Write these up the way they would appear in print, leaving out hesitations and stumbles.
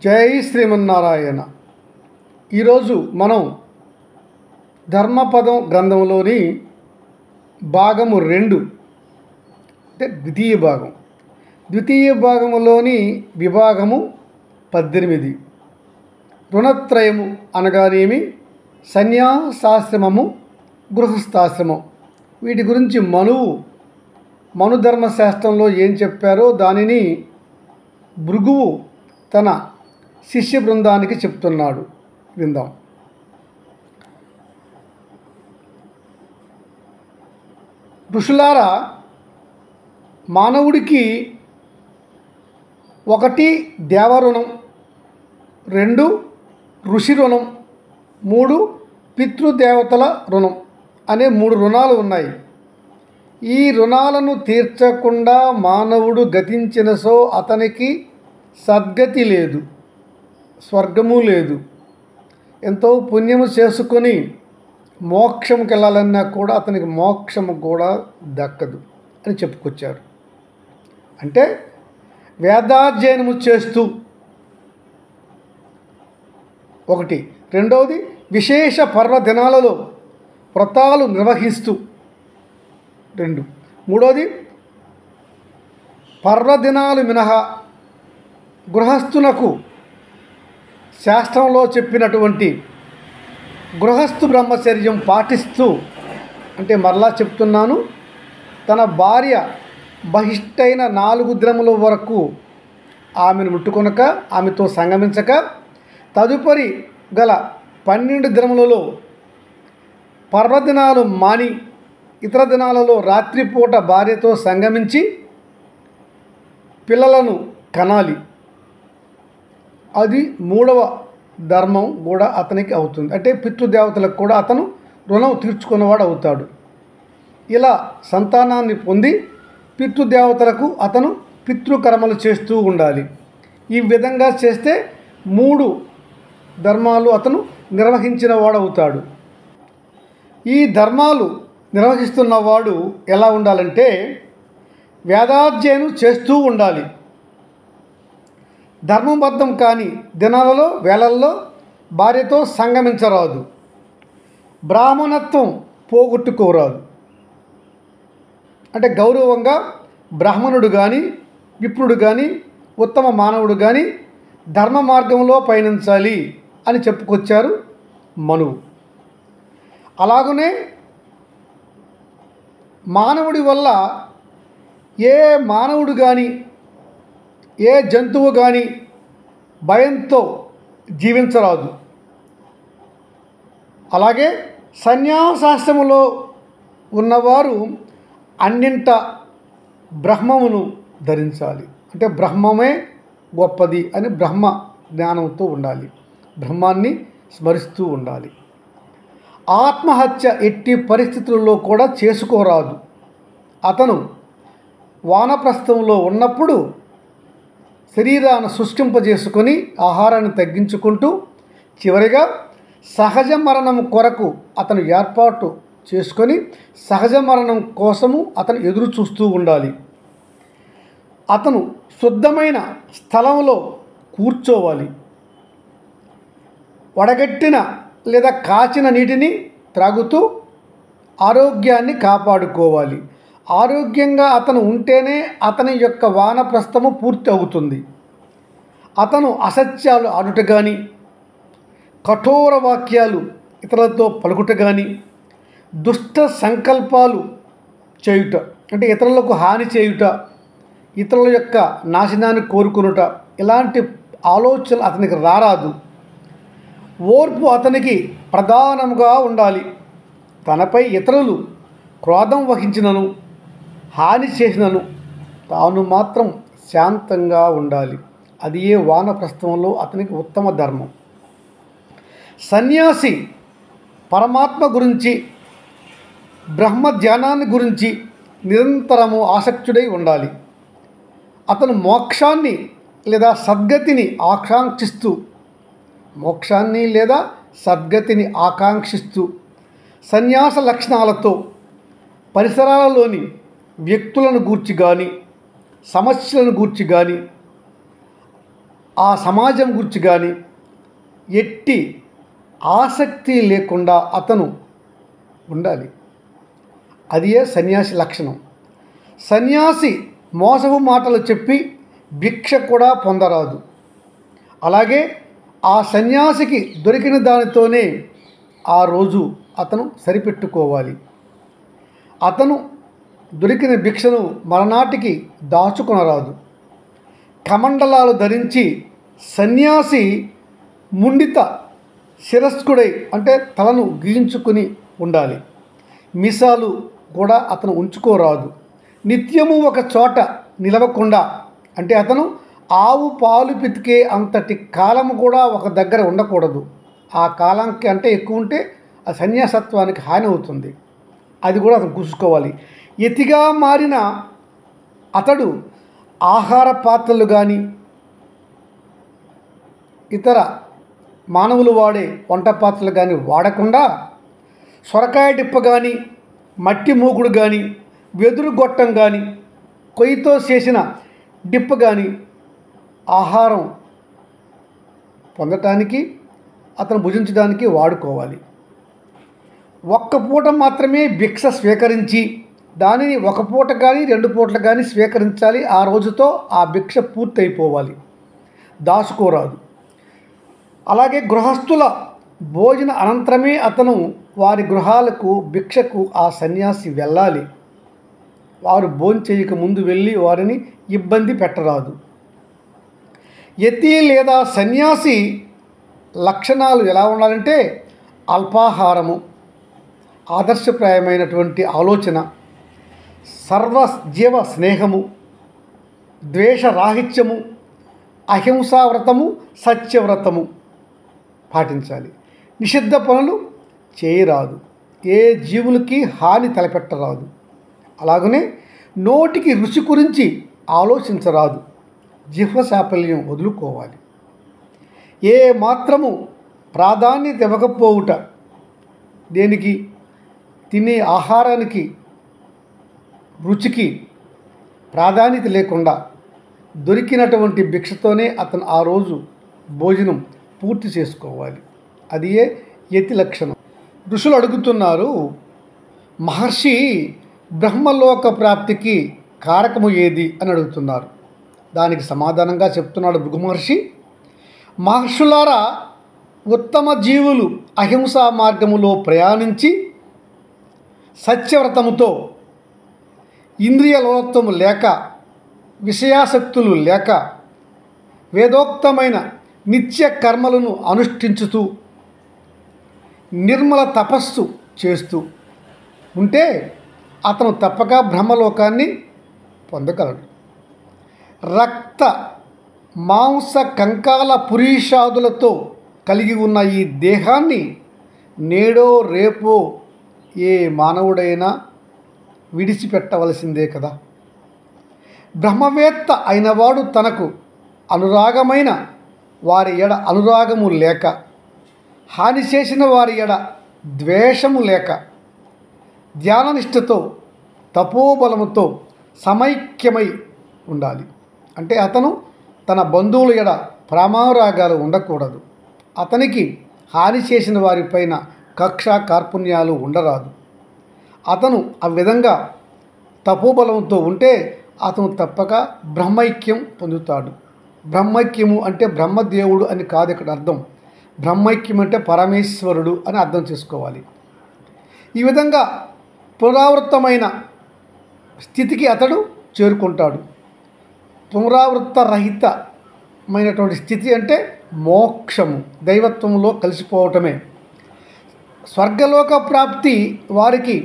జై శ్రీమన్నారాయణ. ఈరోజు మనం ధర్మపదం గ్రంథంలోని భాగము 2 అంటే ద్వితీయ భాగములోని విభాగము 18. రుణత్రయము అనగానేమి, సన్యాసాశ్రమము, గృహస్థాశ్రమం, వీటి గురించి మనుధర్మశాస్త్రంలో ఏం చెప్పారో దానిని భృగువు తన శిష్య బృందానికి చెప్తున్నాడు. విందాం. ఋషులారా, మానవుడికి 1 దేవరుణం, 2 ఋషి రుణం, 3 పితృదేవతల రుణం అనే 3 రుణాలు ఉన్నాయి. ఈ రుణాలను తీర్చకుండా మానవుడు గతించినసో అతనికి సద్గతి లేదు, స్వర్గము లేదు. ఎంతో పుణ్యము చేసుకొని మోక్షంకి వెళ్ళాలన్నా కూడా అతనికి మోక్షము కూడా దక్కదు అని చెప్పుకొచ్చారు. అంటే వేదాధ్యయనము చేస్తూ ఒకటి, రెండవది విశేష పర్వదినాలలో వ్రతాలు నిర్వహిస్తూ 2, మూడవది పర్వదినాలు మినహా గృహస్థునకు శాస్త్రంలో చెప్పినటువంటి గృహస్థు బ్రహ్మచర్యం పాటిస్తూ, అంటే మరలా చెప్తున్నాను, తన భార్య బహిష్టైన 4 దినముల వరకు ఆమెను ముట్టుకొనక, ఆమెతో సంగమించక, తదుపరి గల 12 దినములలో పర్వదినాలు మాని ఇతర దినాలలో రాత్రిపూట భార్యతో సంగమించి పిల్లలను కనాలి. అది 3వ ధర్మం కూడా అతనికి అవుతుంది. అంటే పితృదేవతలకు కూడా అతను రుణం తీర్చుకున్నవాడు అవుతాడు. ఇలా సంతానాన్ని పొంది పితృదేవతలకు అతను పితృకర్మలు చేస్తూ ఉండాలి. ఈ విధంగా చేస్తే 3 ధర్మాలు అతను నిర్వహించిన వాడు అవుతాడు. ఈ ధర్మాలు నిర్వహిస్తున్నవాడు ఎలా ఉండాలంటే వేదాధ్యయనం చేస్తూ ఉండాలి. ధర్మబద్ధం కాని దినాలలో వేళల్లో భార్యతో సంగమించరాదు. బ్రాహ్మణత్వం పోగొట్టుకోరాదు. అంటే గౌరవంగా బ్రాహ్మణుడు కానీ, విప్రుడు కానీ, ఉత్తమ మానవుడు కానీ ధర్మ మార్గంలో పయనించాలి అని చెప్పుకొచ్చారు మనువు. అలాగనే మానవుడి వల్ల ఏ మానవుడు కానీ, ఏ జంతువు కానీ భయంతో జీవించరాదు. అలాగే సన్యాసాశ్రమంలో ఉన్నవారు అన్నింట బ్రహ్మమును ధరించాలి. అంటే బ్రహ్మమే గొప్పది అని బ్రహ్మ జ్ఞానంతో ఉండాలి. బ్రహ్మాన్ని స్మరిస్తూ ఉండాలి. ఆత్మహత్య ఎట్టి పరిస్థితుల్లో కూడా చేసుకోరాదు. అతను వానప్రస్థంలో ఉన్నప్పుడు శరీరాన్ని శుష్కింపజేసుకొని ఆహారాన్ని తగ్గించుకుంటూ చివరిగా సహజ మరణం కొరకు అతను ఏర్పాటు చేసుకొని సహజ మరణం కోసము అతను ఎదురు చూస్తూ ఉండాలి. అతను శుద్ధమైన స్థలంలో కూర్చోవాలి. వడగట్టిన లేదా కాచిన నీటిని త్రాగుతూ ఆరోగ్యాన్ని కాపాడుకోవాలి. ఆరోగ్యంగా అతను ఉంటేనే అతని యొక్క వానప్రస్థము పూర్తి అవుతుంది. అతను అసత్యాలు ఆడుట కానీ, కఠోర వాక్యాలు ఇతరులతో పలుకుట కానీ, దుష్ట సంకల్పాలు చేయుట అంటే ఇతరులకు హాని చేయుట, ఇతరుల యొక్క నాశనాన్ని కోరుకునుట, ఇలాంటి ఆలోచనలు అతనికి రారాదు. ఓర్పు అతనికి ప్రధానముగా ఉండాలి. తనపై ఇతరులు క్రోధం వహించినను, హాని చేసినను తాను మాత్రం శాంతంగా ఉండాలి. అది ఏ వానప్రస్థంలో అతనికి ఉత్తమ ధర్మం. సన్యాసి పరమాత్మ గురించి, బ్రహ్మ ధ్యానాన్ని గురించి నిరంతరము ఆసక్తుడై ఉండాలి. అతను మోక్షాన్ని లేదా సద్గతిని ఆకాంక్షిస్తూ సన్యాస లక్షణాలతో పరిసరాలలోని వ్యక్తులను గూర్చి కానీ, సమస్యలను గూర్చి కానీ ఆ సమాజం గురించి కానీ ఎట్టి ఆసక్తి లేకుండా అతను ఉండాలి. అదే సన్యాసి లక్షణం. సన్యాసి మోసపు మాటలు చెప్పి భిక్ష కూడా పొందరాదు. అలాగే ఆ సన్యాసికి దొరికిన దానితోనే ఆ రోజు అతను సరిపెట్టుకోవాలి. అతను దొరికిన భిక్షను మరనాటికి దాచుకొనరాదు. కమండలాలు ధరించి సన్యాసి ముండిత శిరస్కుడై అంటే తలను గీయించుకుని ఉండాలి. మీసాలు కూడా అతను ఉంచుకోరాదు. నిత్యము ఒక చోట నిలవకుండా అంటే అతను ఆవు పాలు పితికే అంతటి కాలము కూడా ఒక దగ్గర ఉండకూడదు. ఆ కాలానికి అంటే ఎక్కువ ఉంటే ఆ సన్యాసత్వానికి హాని అవుతుంది. అది కూడా అతను చూసుకోవాలి. యతిగా మారిన అతడు ఆహార పాత్రలు కానీ ఇతర మానవులు వాడే వంట పాత్రలు కానీ వాడకుండా సొరకాయ డిప్ప కానీ మట్టి మూకుడు కానీ వెదురు గొట్టం కానీ కొయ్యితో చేసిన డిప్ప కానీ ఆహారం పొందటానికి అతను భుజించడానికి వాడుకోవాలి. ఒక్క పూట మాత్రమే భిక్ష స్వీకరించి దానిని ఒక పూట కానీ 2 పూటలు కానీ స్వీకరించాలి. ఆ రోజుతో ఆ భిక్ష పూర్తయిపోవాలి, దాచుకోరాదు. అలాగే గృహస్థుల భోజన అనంతరమే అతను వారి గృహాలకు భిక్షకు ఆ సన్యాసి వెళ్ళాలి. వారు భోంచేయక ముందు వెళ్ళి వారిని ఇబ్బంది పెట్టరాదు. యతి లేదా సన్యాసి లక్షణాలు ఎలా ఉండాలంటే అల్పాహారము, ఆదర్శప్రాయమైనటువంటి ఆలోచన, సర్వజీవ స్నేహము, ద్వేషరాహిత్యము, అహింసావ్రతము, సత్యవ్రతము పాటించాలి. నిషిద్ధ పనులు చేయరాదు. ఏ జీవులకి హాని తలపెట్టరాదు. అలాగనే నోటికి రుచి గురించి ఆలోచించరాదు. జిహ్వ సాఫల్యం వదులుకోవాలి. ఏ మాత్రము ప్రాధాన్యత ఇవ్వకపోవుట, దేనికి తినే ఆహారానికి రుచికి ప్రాధాన్యత లేకుండా దొరికినటువంటి భిక్షతోనే అతను ఆ రోజు భోజనం పూర్తి చేసుకోవాలి. అది యతి లక్షణం. ఋషులు అడుగుతున్నారు, మహర్షి బ్రహ్మలోక ప్రాప్తికి కారకము ఏది అని అడుగుతున్నారు. దానికి సమాధానంగా చెప్తున్నాడు భృగు మహర్షి, మహర్షులారా, ఉత్తమ జీవులు అహింసా మార్గములో ప్రయాణించి సత్యవ్రతముతో ఇంద్రియ లోలత్వము లేక విషయాసక్తులు లేక వేదోక్తమైన నిత్య కర్మలను అనుష్ఠించుతూ నిర్మల తపస్సు చేస్తూ ఉంటే అతను తప్పక బ్రహ్మలోకాన్ని పొందగలడు. రక్త మాంస కంకాల పురీషాదులతో కలిగి ఉన్న ఈ దేహాన్ని నేడో రేపో ఏ మానవుడైనా విడిచిపెట్టవలసిందే కదా. బ్రహ్మవేత్త అయినవాడు తనకు అనురాగమైన వారి ఎడ అనురాగము లేక, హాని చేసిన వారి ఎడ ద్వేషము లేక, ధ్యాననిష్టతో తపోబలముతో సమైక్యమై ఉండాలి. అంటే అతను తన బంధువుల ఎడ ప్రేమానురాగాలు ఉండకూడదు. అతనికి హాని చేసిన వారిపైన కక్ష కార్పుణ్యాలు ఉండరాదు. అతను ఆ విధంగా తపోబలంతో ఉంటే అతను తప్పక బ్రహ్మైక్యం పొందుతాడు. బ్రహ్మైక్యము అంటే బ్రహ్మదేవుడు అని కాదు ఇక్కడ అర్థం. బ్రహ్మైక్యం అంటే పరమేశ్వరుడు అని అర్థం చేసుకోవాలి. ఈ విధంగా పునరావృత్తమైన స్థితికి అతడు చేరుకుంటాడు. పునరావృత్త రహితమైనటువంటి స్థితి అంటే మోక్షము, దైవత్వంలో కలిసిపోవటమే. స్వర్గలోక ప్రాప్తి వారికి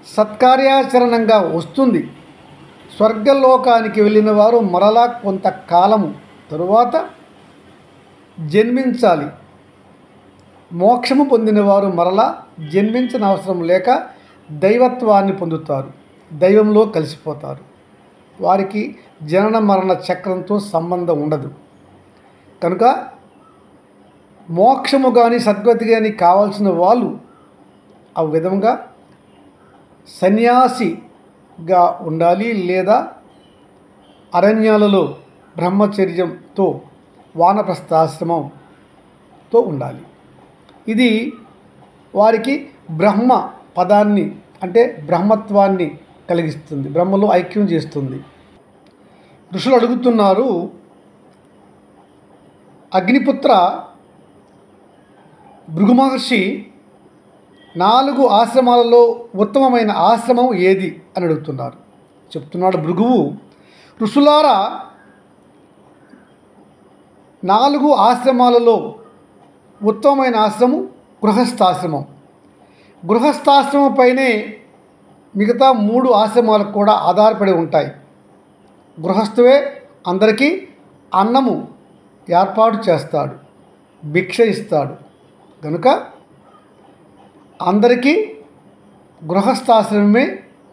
సత్కార్యాచరణంగా వస్తుంది. స్వర్గలోకానికి వెళ్ళిన వారు మరలా కొంతకాలము తరువాత జన్మించాలి. మోక్షము పొందిన వారు మరలా జన్మించిన అవసరం లేక దైవత్వాన్ని పొందుతారు, దైవంలో కలిసిపోతారు. వారికి జనన మరణ చక్రంతో సంబంధం ఉండదు. కనుక మోక్షము కానీ సద్గతి కానీ కావాల్సిన వాళ్ళు ఆ విధంగా సన్యాసిగా ఉండాలి, లేదా అరణ్యాలలో బ్రహ్మచర్యంతో వానప్రస్థాశ్రమంతో ఉండాలి. ఇది వారికి బ్రహ్మ పదాన్ని అంటే బ్రహ్మత్వాన్ని కలిగిస్తుంది, బ్రహ్మలో ఐక్యం చేస్తుంది. ఋషులు అడుగుతున్నారు, అగ్నిపుత్ర, భృగు మహర్షి 4 ఆశ్రమాలలో ఉత్తమమైన ఆశ్రమం ఏది అని అడుగుతున్నారు. చెప్తున్నాడు భృగువు, ఋషులారా, 4 ఆశ్రమాలలో ఉత్తమమైన ఆశ్రమం గృహస్థాశ్రమం. గృహస్థాశ్రమం పైనే మిగతా 3 ఆశ్రమాలకు కూడా ఆధారపడి ఉంటాయి. గృహస్థువే అందరికీ అన్నము ఏర్పాటు చేస్తాడు, భిక్ష ఇస్తాడు. కనుక అందరికీ గృహస్థాశ్రమమే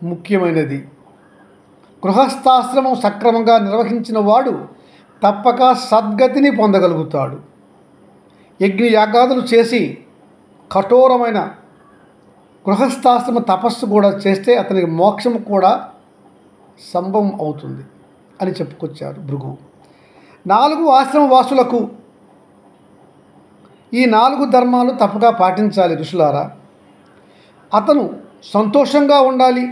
ముఖ్యమైనది. గృహస్థాశ్రమం సక్రమంగా నిర్వహించిన వాడు తప్పక సద్గతిని పొందగలుగుతాడు. యజ్ఞయాగాదులు చేసి కఠోరమైన గృహస్థాశ్రమ తపస్సు కూడా చేస్తే అతనికి మోక్షం కూడా సంభవం అవుతుంది అని చెప్పుకొచ్చారు భృగు. 4 ఆశ్రమ వాసులకు ఈ 4 ధర్మాలు తప్పగా పాటించాలి ఋషులారా. అతను సంతోషంగా ఉండాలి,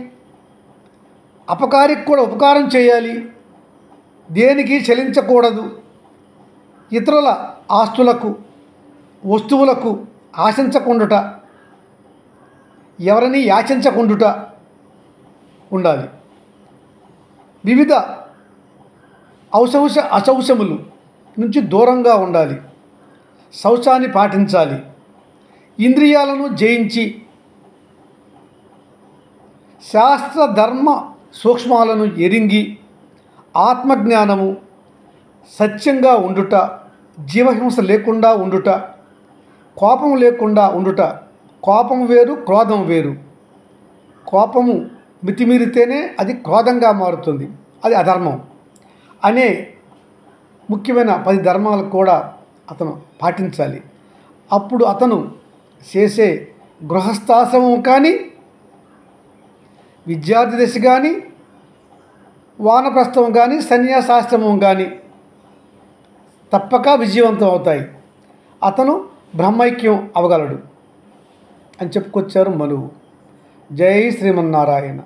అపకారికి కూడా ఉపకారం చేయాలి, దేనికి చలించకూడదు, ఇతరుల ఆస్తులకు వస్తువులకు ఆశించకుండుట, ఎవరిని యాచించకుండుట ఉండాలి. వివిధ అశౌచములు నుంచి దూరంగా ఉండాలి, శౌచాన్ని పాటించాలి, ఇంద్రియాలను జయించి శాస్త్ర ధర్మ సూక్ష్మాలను ఎరింగి ఆత్మజ్ఞానము, సత్యంగా ఉండుట, జీవహింస లేకుండా ఉండుట, కోపం లేకుండా ఉండుట. కోపం వేరు, క్రోధం వేరు. కోపము మితిమీరితేనే అది క్రోధంగా మారుతుంది, అది అధర్మం అనే ముఖ్యమైన 10 ధర్మాలు కూడా అతను పాటించాలి. అప్పుడు అతను చేసే గృహస్థాశ్రమం కానీ, విద్యార్థి దశ కానీ, వానప్రస్థం కానీ, సన్యాసాశ్రమం కానీ తప్పక విజయవంతం అవుతాయి. అతను బ్రహ్మైక్యం అవగలడు అని చెప్పుకొచ్చారు మనువు. జై శ్రీమన్నారాయణ.